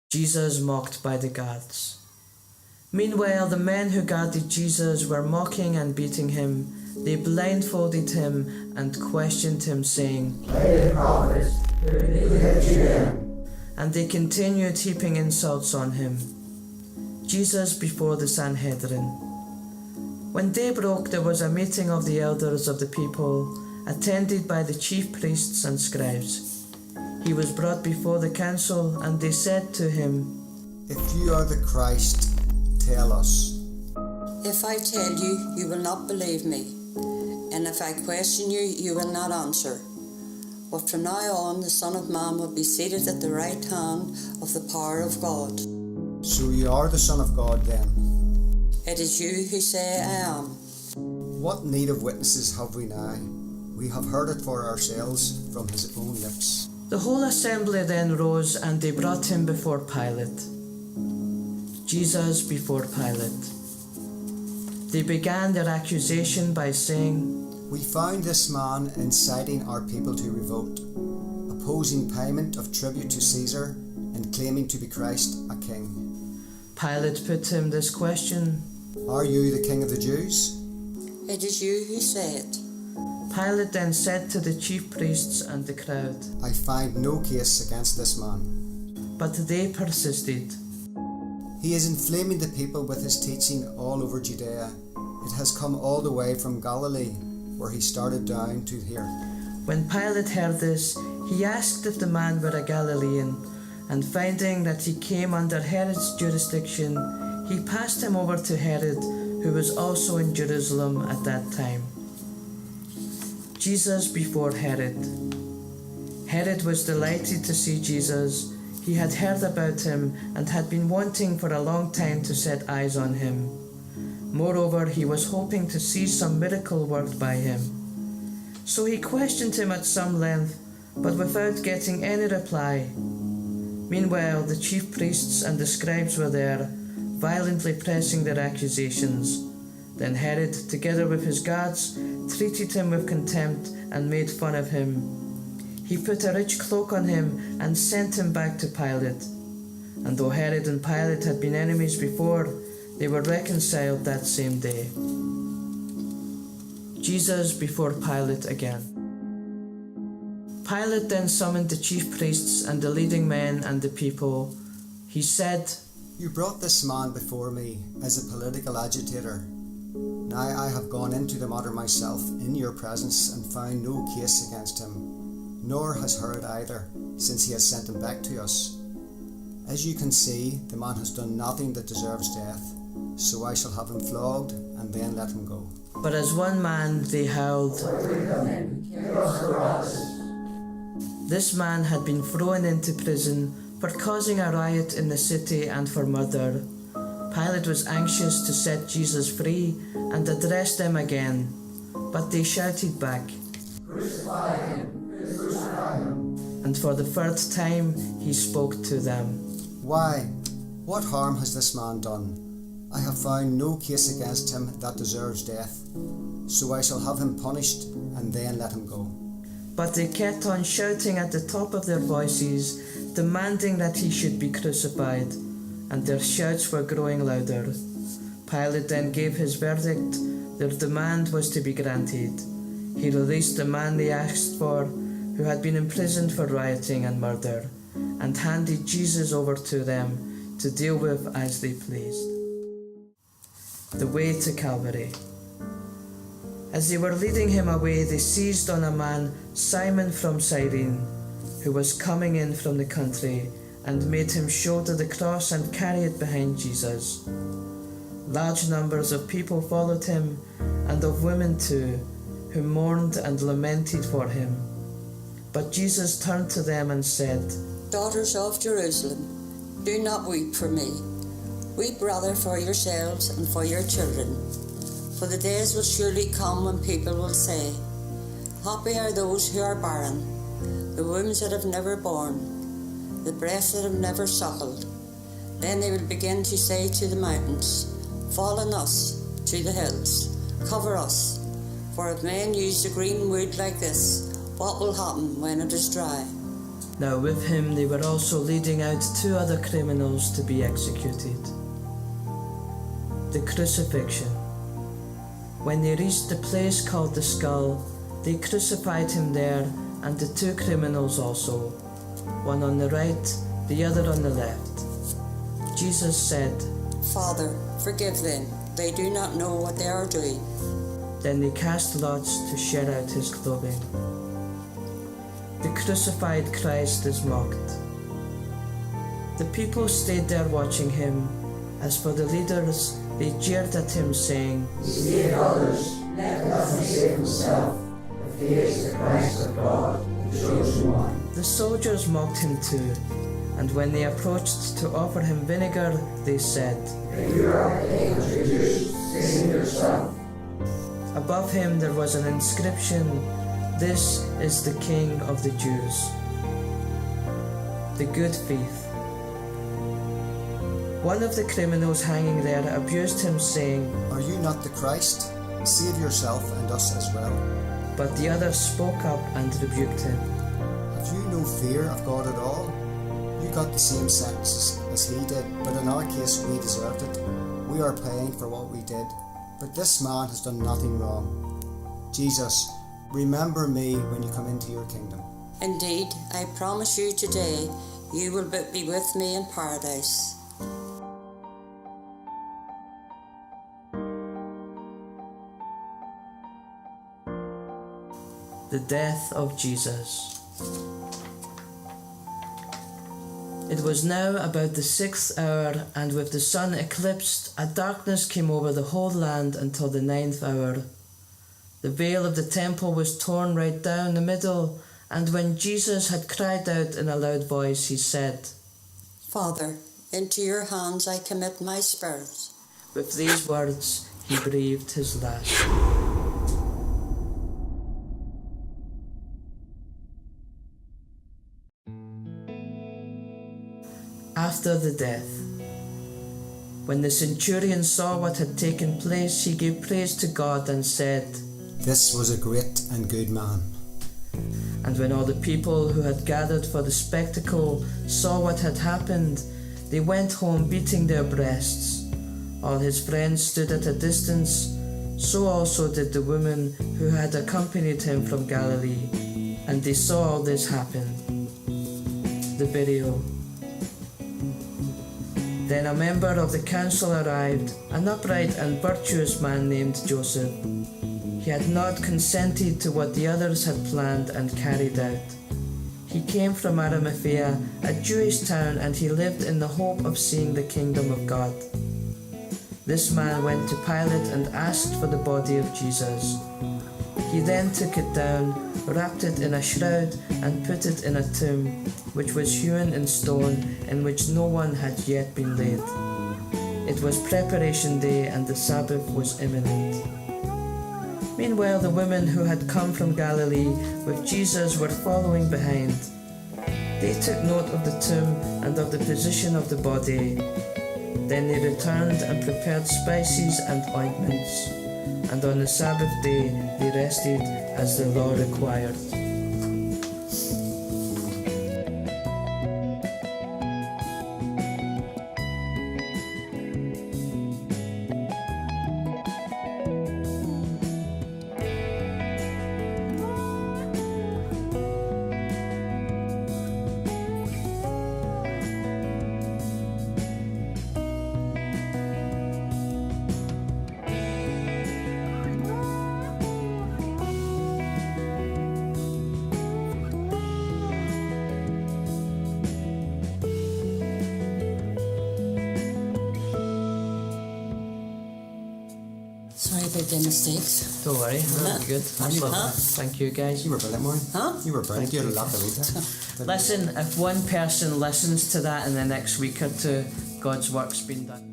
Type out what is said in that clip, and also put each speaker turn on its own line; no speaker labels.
Jesus mocked by the guards. Meanwhile, the men who guarded Jesus were mocking and beating him. They blindfolded him and questioned him, saying,
"Hail, prophet, who hit you then?"
And they continued heaping insults on him. Jesus before the Sanhedrin. When day broke, there was a meeting of the elders of the people, attended by the chief priests and scribes. He was brought before the council, and they said to him,
"If you are the Christ, tell us."
If I tell you, you will not believe me, and if I question you, you will not answer. But from now on, the Son of Man will be seated at the right hand of the power of God.
So you are the Son of God then?
It is you who say I am.
What need of witnesses have we now? We have heard it for ourselves from his own lips.
The whole assembly then rose, and they brought him before Pilate. Jesus before Pilate. They began their accusation by saying,
"We found this man inciting our people to revolt, opposing payment of tribute to Caesar, and claiming to be Christ, a king."
Pilate put him this question,
"Are you the king of the Jews?"
It is you who say it.
Pilate then said to the chief priests and the crowd,
"I find no case against this man."
but they persisted.
"He is inflaming the people with his teaching all over Judea. It has come all the way from Galilee, where he started down to here."
When Pilate heard this, he asked if the man were a Galilean, and finding that he came under Herod's jurisdiction, he passed him over to Herod, who was also in Jerusalem at that time. Jesus before Herod. Herod was delighted to see Jesus. He had heard about him and had been wanting for a long time to set eyes on him. Moreover, he was hoping to see some miracle worked by him. So he questioned him at some length, but without getting any reply. Meanwhile, the chief priests and the scribes were there, violently pressing their accusations. Then Herod, together with his guards, treated him with contempt and made fun of him. He put a rich cloak on him and sent him back to Pilate. And though Herod and Pilate had been enemies before, they were reconciled that same day. Jesus before Pilate again. Pilate then summoned the chief priests and the leading men and the people. He said,
"You brought this man before me as a political agitator. Now I have gone into the matter myself in your presence and found no case against him, nor has Herod either, since he has sent him back to us. As you can see, the man has done nothing that deserves death, so I shall have him flogged and then let him go."
But as one man they howled, This man had been thrown into prison for causing a riot in the city and for murder. Pilate was anxious to set Jesus free and address them again, but they shouted back,
"Crucify him! Crucify him!"
And for the third time he spoke to them.
"Why? What harm has this man done? I have found no case against him that deserves death, so I shall have him punished and then let him go."
But they kept on shouting at the top of their voices, demanding that he should be crucified, and their shouts were growing louder. Pilate then gave his verdict. Their demand was to be granted. He released the man they asked for, who had been imprisoned for rioting and murder, and handed Jesus over to them to deal with as they pleased. The way to Calvary. As they were leading him away, they seized on a man, Simon from Cyrene, who was coming in from the country, and made him shoulder the cross and carry it behind Jesus. Large numbers of people followed him, and of women too, who mourned and lamented for him. But Jesus turned to them and said,
Daughters of Jerusalem, do not weep for me. Weep rather for yourselves and for your children. For the days will surely come when people will say, Happy are those who are barren, the wombs that have never borne, the breasts that have never suckled. Then they will begin to say to the mountains, Fall on us, to the hills, cover us. For if men use the green wood like this, what will happen when it is dry?
Now with him they were also leading out 2 other criminals to be executed. The crucifixion. When they reached the place called the Skull, they crucified him there, and the 2 criminals also, one on the right, the other on the left. Jesus said,
Father, forgive them. They do not know what they are doing.
Then they cast lots to share out his clothing. The crucified Christ is mocked. The people stayed there watching him. As for the leaders, they jeered at him, saying,
He saved others, let us save himself, if he is the Christ of God, the chosen one.
The soldiers mocked him too, and when they approached to offer him vinegar, they said,
If you are the King of the Jews, save yourself.
Above him there was an inscription, This is the King of the Jews. The Good Thief. One of the criminals hanging there abused him, saying,
Are you not the Christ? Save yourself and us as well.
But the other spoke up and rebuked him.
Have you no fear of God at all? You got the same sentence as he did, but in our case we deserved it. We are paying for what we did, but this man has done nothing wrong. Jesus, remember me when you come into your kingdom.
Indeed, I promise you today, you will be with me in paradise.
The death of Jesus. It was now about the 6th hour, and with the sun eclipsed, a darkness came over the whole land until the 9th hour. The veil of the temple was torn right down the middle, and when Jesus had cried out in a loud voice, he said,
Father, into your hands I commit my spirit.
With these words, he breathed his last. After the death. When the centurion saw what had taken place, he gave praise to God and said,
This was a great and good man.
And when all the people who had gathered for the spectacle saw what had happened, they went home beating their breasts. All his friends stood at a distance, so also did the women who had accompanied him from Galilee, and they saw all this happen. The burial. Then a member of the council arrived, an upright and virtuous man named Joseph. He had not consented to what the others had planned and carried out. He came from Arimathea, a Jewish town, and he lived in the hope of seeing the kingdom of God. This man went to Pilate and asked for the body of Jesus. He then took it down, wrapped it in a shroud, and put it in a tomb, which was hewn in stone, in which no one had yet been laid. It was preparation day, and the Sabbath was imminent. Meanwhile, the women who had come from Galilee with Jesus were following behind. They took note of the tomb and of the position of the body. Then they returned and prepared spices and ointments. And on the Sabbath day they rested as the law required.
Sorry about the mistakes.
Don't worry, that's good. That's lovely. Thank you, guys.
You were brilliant, Maureen.
Huh?
You were brilliant. You had a lot to read there.
Listen, if one person listens to that in the next week or two, God's work's been done.